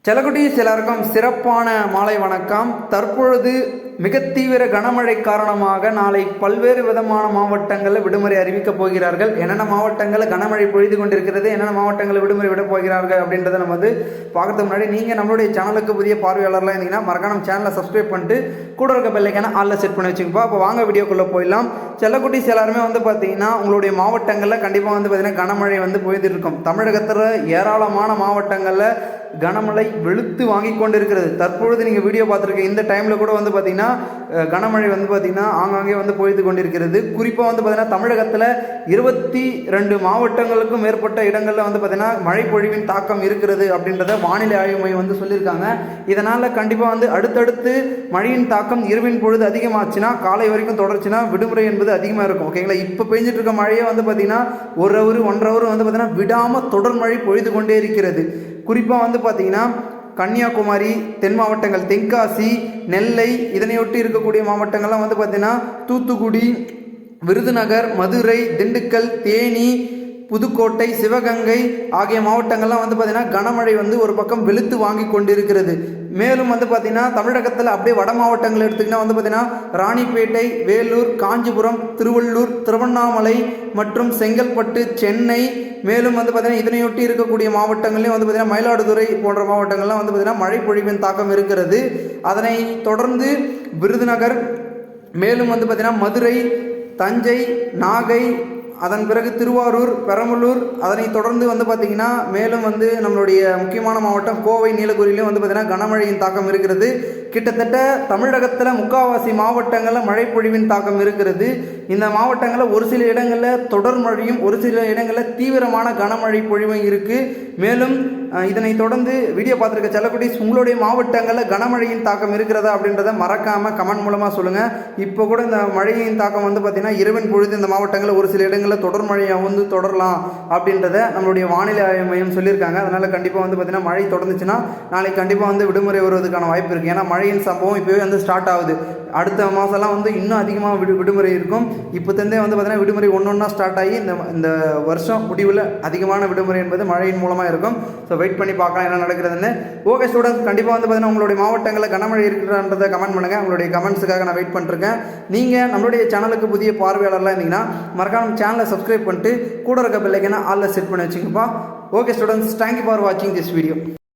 செல்லக்குட்டீஸ் எல்லாருக்கும் சிறப்பான மாலை வணக்கம். தற்பொழுது மிக தீவிர கனமழை காரணமாக நாளை பல்வேறு விதமான மாவட்டங்களில் விடுமுறை அறிவிக்கப் போகிறார்கள். என்னென்ன மாவட்டங்களில் கனமழை பொழிந்து கொண்டிருக்கிறது, என்னென்ன மாவட்டங்களில் விடுமுறை விட போகிறார்கள் அப்படின்றத நம்ம பார்க்கறதுக்கு முன்னாடி நீங்கள் நம்மளுடைய சேனலுக்கு புதிய பார்வையாளர்லாம் இருந்தீங்கன்னா மறக்காம சேனலை சப்ஸ்கிரைப் பண்ணிட்டு கூட இருக்க பெல்லைக்கான ஆளில் செட் பண்ணி வச்சுக்கப்பா. அப்போ வாங்க வீடியோக்குள்ளே போயிடலாம். செல்லக்குட்டீஸ் எல்லாருமே பார்த்தீங்கன்னா உங்களுடைய மாவட்டங்களில் கண்டிப்பாக பார்த்தீங்கன்னா கனமழை பொய்துட்டு இருக்கும். தமிழகத்தில் ஏராளமான மாவட்டங்களில் கனமழை வெளுத்து வாங்கி கொண்டு இருக்கிறது. தற்பொழுது நீங்கள் வீடியோ பார்த்துருக்க இந்த டைமில் கூட பார்த்தீங்கன்னா கனமழை பார்த்தீங்கன்னா ஆங்காங்கே பொய்து கொண்டிருக்கிறது. குறிப்பாக பார்த்தீங்கன்னா தமிழகத்தில் 22 மாவட்டங்களுக்கும் மேற்பட்ட இடங்களில் பார்த்தீங்கன்னா மழை பொழிவின் தாக்கம் இருக்கிறது அப்படின்றத வானிலை ஆய்வு மையம் சொல்லியிருக்காங்க. இதனால் கண்டிப்பாக அடுத்தடுத்து மழையின் தாக்கம் இரவின் பொழுது அதிகமாச்சுன்னா காலை வரைக்கும் தொடர்ச்சினா விடுமுறை என்பது அதிகமாக இருக்கும். ஓகேங்களா? இப்போ பெஞ்சிட்டு இருக்க மழையே பார்த்தீங்கன்னா 1 ஹவர் 1.5 ஹவர் பார்த்தீங்கன்னா விடாமல் தொடர் மழை பொழிது கொண்டே இருக்கிறது. குறிப்பாக பார்த்தீங்கன்னா கன்னியாகுமரி, தென் மாவட்டங்கள், தென்காசி, நெல்லை, இதனையொட்டி இருக்கக்கூடிய மாவட்டங்கள்லாம் பார்த்தீங்கன்னா தூத்துக்குடி, விருதுநகர், மதுரை, திண்டுக்கல், தேனி, புதுக்கோட்டை, சிவகங்கை ஆகிய மாவட்டங்கள்லாம் பார்த்தீங்கன்னா கனமழை ஒரு பக்கம் வெளுத்து வாங்கி கொண்டிருக்கிறது. மேலும் பார்த்தீங்கன்னா தமிழகத்தில் அப்படியே வட மாவட்டங்கள் எடுத்திங்கன்னா பார்த்தீங்கன்னா ராணிப்பேட்டை, வேலூர், காஞ்சிபுரம், திருவள்ளூர், திருவண்ணாமலை மற்றும் செங்கல்பட்டு, சென்னை, மேலும் பார்த்தீங்கன்னா இதனையொட்டி இருக்கக்கூடிய மாவட்டங்களையும் பார்த்தீங்கன்னா மயிலாடுதுறை போன்ற மாவட்டங்கள்லாம் பார்த்தீங்கன்னா மழை பொழிவின் தாக்கம் இருக்கிறது. அதனை தொடர்ந்து விருதுநகர், மேலும் பார்த்தீங்கன்னா மதுரை, தஞ்சை, நாகை, அதன் பிறகு திருவாரூர், பெரம்பலூர், அதனை தொடர்ந்து பார்த்தீங்கன்னா மேலும் நம்மளுடைய முக்கியமான மாவட்டம் கோவை, நீலகிரியிலையும் பார்த்தீங்கன்னா கனமழையின் தாக்கம் இருக்கிறது. கிட்டத்தட்ட தமிழகத்தில் முக்கால்வாசி மாவட்டங்களில் மழை பொழிவின் தாக்கம் இருக்கிறது. இந்த மாவட்டங்களில் ஒரு சில இடங்களில் தொடர் மழையும் ஒரு சில இடங்களில் தீவிரமான கனமழை பொழிவும் இருக்குது. மேலும் இதனை தொடர்ந்து வீடியோ பார்த்துருக்க செல்லக்குட்டீஸ் உங்களுடைய மாவட்டங்களில் கனமழையின் தாக்கம் இருக்கிறதா அப்படின்றத மறக்காமல் கமெண்ட் மூலமாக சொல்லுங்கள். இப்போ கூட இந்த மழையின் தாக்கம் பார்த்தீங்கன்னா இரவின் பொழுது இந்த மாவட்டங்களில் ஒரு சில இடங்களில் தொடர் மழையாக தொடரலாம் அப்படின்றத நம்மளுடைய வானிலை ஆய்வு மையம் சொல்லியிருக்காங்க. அதனால் கண்டிப்பாக பார்த்தீங்கன்னா மழை தொடர்ந்துச்சுன்னா நாளைக்கு கண்டிப்பாக விடுமுறை வருவதற்கான வாய்ப்பு இருக்குது. ஏன்னா மழையின் சம்பவம் இப்போவே ஸ்டார்ட் ஆகுது. அடுத்த மாதம்லாம் இன்னும் அதிகமாக விடுமுறை இருக்கும். இப்போ தந்தே பார்த்தீங்கன்னா விடுமுறை ஒன்றா ஸ்டார்ட் ஆகி இந்த வருஷம் முடிவில் அதிகமான விடுமுறை என்பது மழையின் மூலமாக இருக்கும். ஸோ வெயிட் பண்ணி பார்க்கலாம் என்ன நடக்கிறதுன்னு. ஓகே ஸ்டூடெண்ட்ஸ், கண்டிப்பாக பார்த்தீங்கன்னா உங்களுடைய மாவட்டங்களில் கனமழை இருக்கிறன்றதை கமெண்ட் பண்ணுங்கள். உங்களுடைய கமெண்ட்ஸுக்காக நான் வெயிட் பண்ணிருக்கேன். நீங்கள் நம்மளுடைய சேனலுக்கு புதிய பார்வையாளர்லாம் இருந்தீங்கன்னா மறக்காம சேனலை சப்ஸ்கிரைப் பண்ணிட்டு கூட இருக்க பெல்லைக்கான ஆளில் செட் பண்ணி வச்சுங்கப்பா. ஓகே ஸ்டூடெண்ட்ஸ், தேங்க்யூ ஃபார் வாட்சிங் திஸ் வீடியோ.